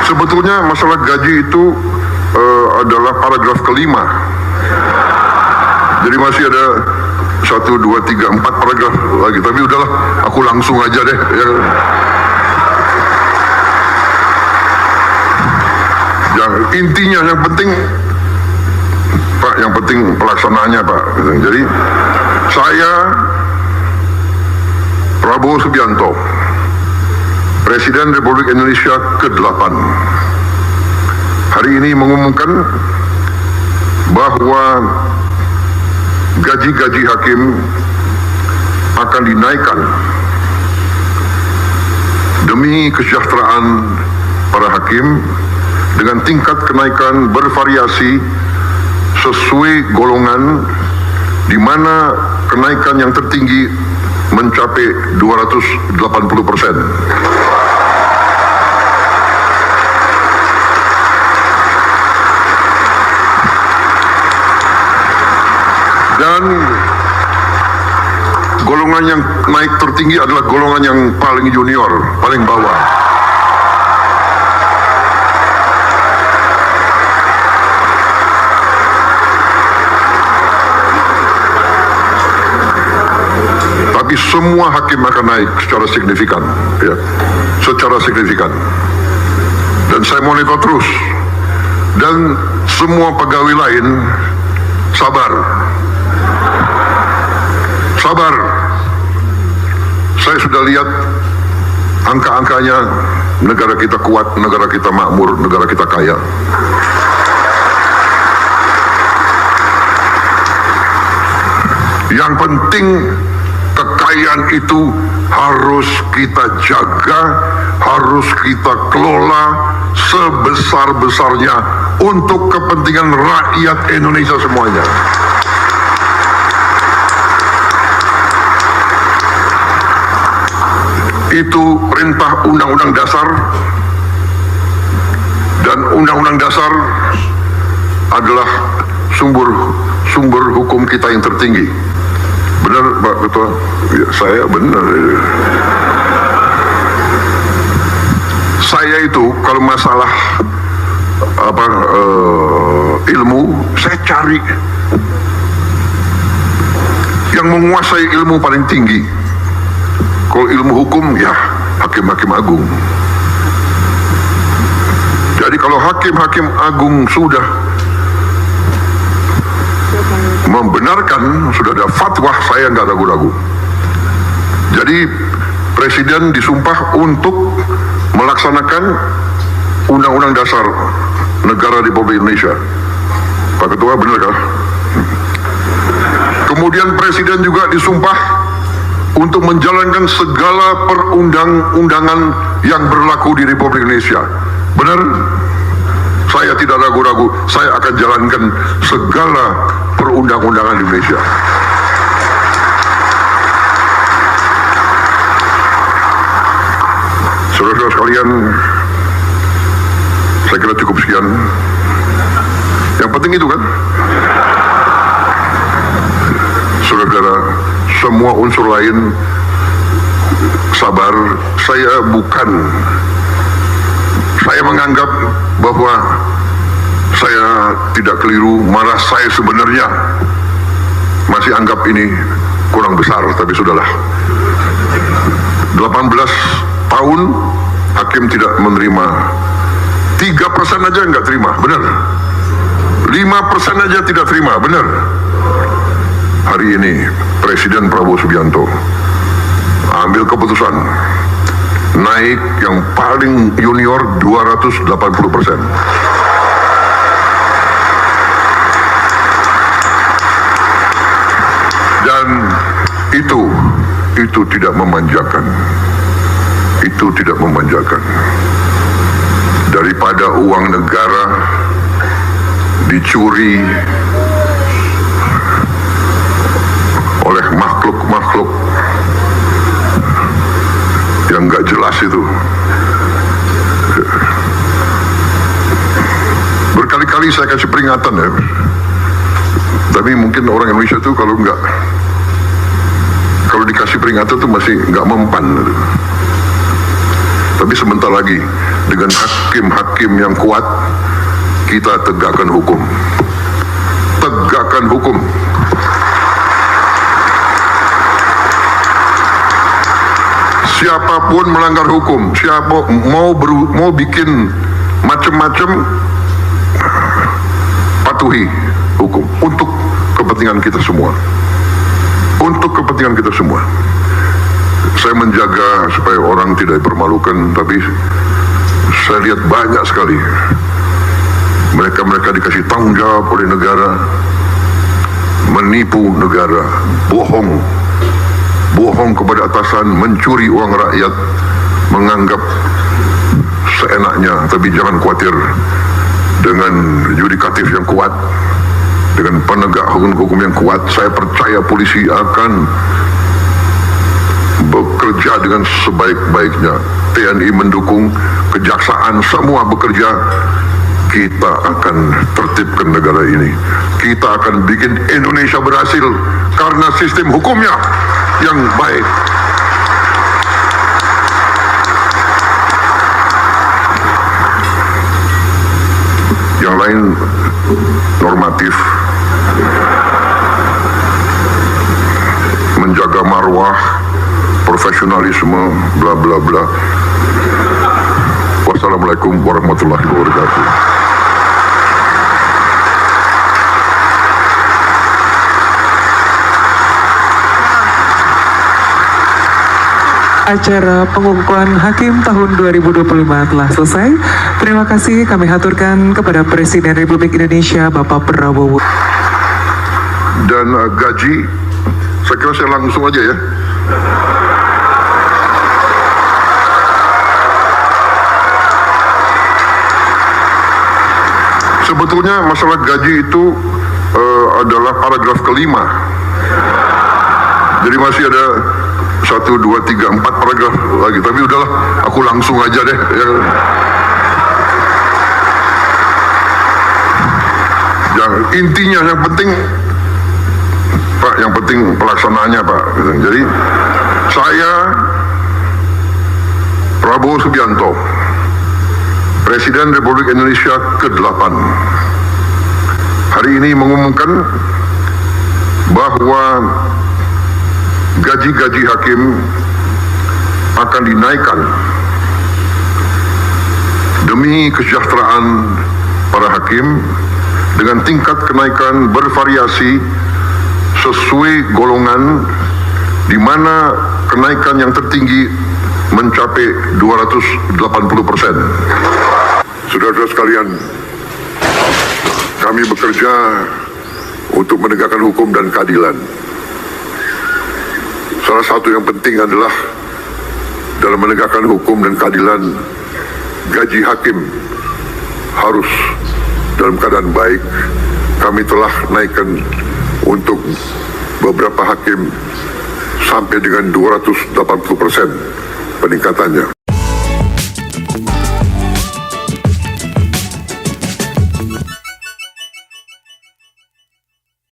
Sebetulnya masalah gaji itu adalah paragraf kelima. Jadi masih ada 1, 2, 3, 4 paragraf lagi. Tapi udahlah, aku langsung aja deh. Ya. Intinya yang penting, Pak, yang penting pelaksanaannya, Pak. Jadi saya Prabowo Subianto, Presiden Republik Indonesia ke-8, hari ini mengumumkan bahwa gaji-gaji hakim akan dinaikkan demi kesejahteraan para hakim dengan tingkat kenaikan bervariasi sesuai golongan, di mana kenaikan yang tertinggi mencapai 280%. Dan golongan yang naik tertinggi adalah golongan yang paling junior, paling bawah. Tapi semua hakim akan naik secara signifikan, ya, secara signifikan. Dan saya monitor terus. Dan semua pegawai lain sabar. Sabar. Saya sudah lihat angka-angkanya, negara kita kuat, negara kita makmur, negara kita kaya. Yang penting kekayaan itu harus kita jaga, harus kita kelola sebesar-besarnya untuk kepentingan rakyat Indonesia semuanya. Itu perintah Undang-Undang Dasar, dan Undang-Undang Dasar adalah sumber hukum kita yang tertinggi. Benar, Pak Ketua? Ya, saya benar. Saya itu kalau masalah ilmu, saya cari yang menguasai ilmu paling tinggi. Kalau ilmu hukum, ya hakim-hakim agung. Jadi kalau hakim-hakim agung sudah membenarkan, sudah ada fatwa, saya nggak ragu-ragu. Jadi Presiden disumpah untuk melaksanakan Undang-Undang Dasar Negara Republik Indonesia. Pak Ketua, benar kah? Kemudian Presiden juga disumpah untuk menjalankan segala perundang-undangan yang berlaku di Republik Indonesia. Benar? Saya tidak ragu-ragu, saya akan jalankan segala perundang-undangan di Indonesia. Saudara-saudara sekalian, saya kira cukup sekian. Yang penting itu kan, saudara-saudara, semua unsur lain sabar. Saya menganggap bahwa saya tidak keliru, malah saya sebenarnya masih anggap ini kurang besar, tapi sudahlah. 18 tahun hakim tidak menerima, 3% aja nggak terima, benar. 5% aja tidak terima, benar. Hari ini Presiden Prabowo Subianto ambil keputusan naik yang paling junior 280%. Dan itu tidak memanjakan. Itu tidak memanjakan. Daripada uang negara dicuri oleh makhluk-makhluk yang nggak jelas itu. Berkali-kali saya kasih peringatan ya, tapi mungkin orang Indonesia tuh kalau dikasih peringatan tuh masih nggak mempan. Tapi sebentar lagi dengan hakim-hakim yang kuat, kita tegakkan hukum. Tegakkan hukum. Siapapun melanggar hukum, siapa mau bikin macam-macam, patuhi hukum untuk kepentingan kita semua. Untuk kepentingan kita semua. Saya menjaga supaya orang tidak dipermalukan, tapi saya lihat banyak sekali mereka dikasih tanggung jawab oleh negara, menipu negara, bohong kepada atasan, mencuri uang rakyat, menganggap seenaknya. Tapi jangan khawatir, dengan yudikatif yang kuat, dengan penegak hukum yang kuat, saya percaya polisi akan bekerja dengan sebaik-baiknya. TNI mendukung, kejaksaan semua bekerja. Kita akan tertibkan negara ini. Kita akan bikin Indonesia berhasil karena sistem hukumnya yang baik. Yang lain normatif, menjaga marwah, profesionalisme, bla bla bla. Wassalamualaikum warahmatullahi wabarakatuh. Acara pengukuhan hakim tahun 2025 telah selesai. Terima kasih kami haturkan kepada Presiden Republik Indonesia Bapak Prabowo. Dan gaji, saya kira saya langsung aja ya. Sebetulnya masalah gaji itu adalah paragraf kelima. Jadi masih ada 1, 2, 3, 4 paragraf lagi. Tapi udahlah, aku langsung aja deh. Ya. Intinya yang penting, Pak, yang penting pelaksanaannya, Pak. Jadi saya Prabowo Subianto, Presiden Republik Indonesia ke-8, hari ini mengumumkan bahwa gaji-gaji hakim akan dinaikkan demi kesejahteraan para hakim dengan tingkat kenaikan bervariasi sesuai golongan, di mana kenaikan yang tertinggi mencapai 280%. Saudara-saudara sekalian, kami bekerja untuk menegakkan hukum dan keadilan. Salah satu yang penting adalah dalam menegakkan hukum dan keadilan, gaji hakim harus dalam keadaan baik. Kami telah naikkan untuk beberapa hakim sampai dengan 280% peningkatannya.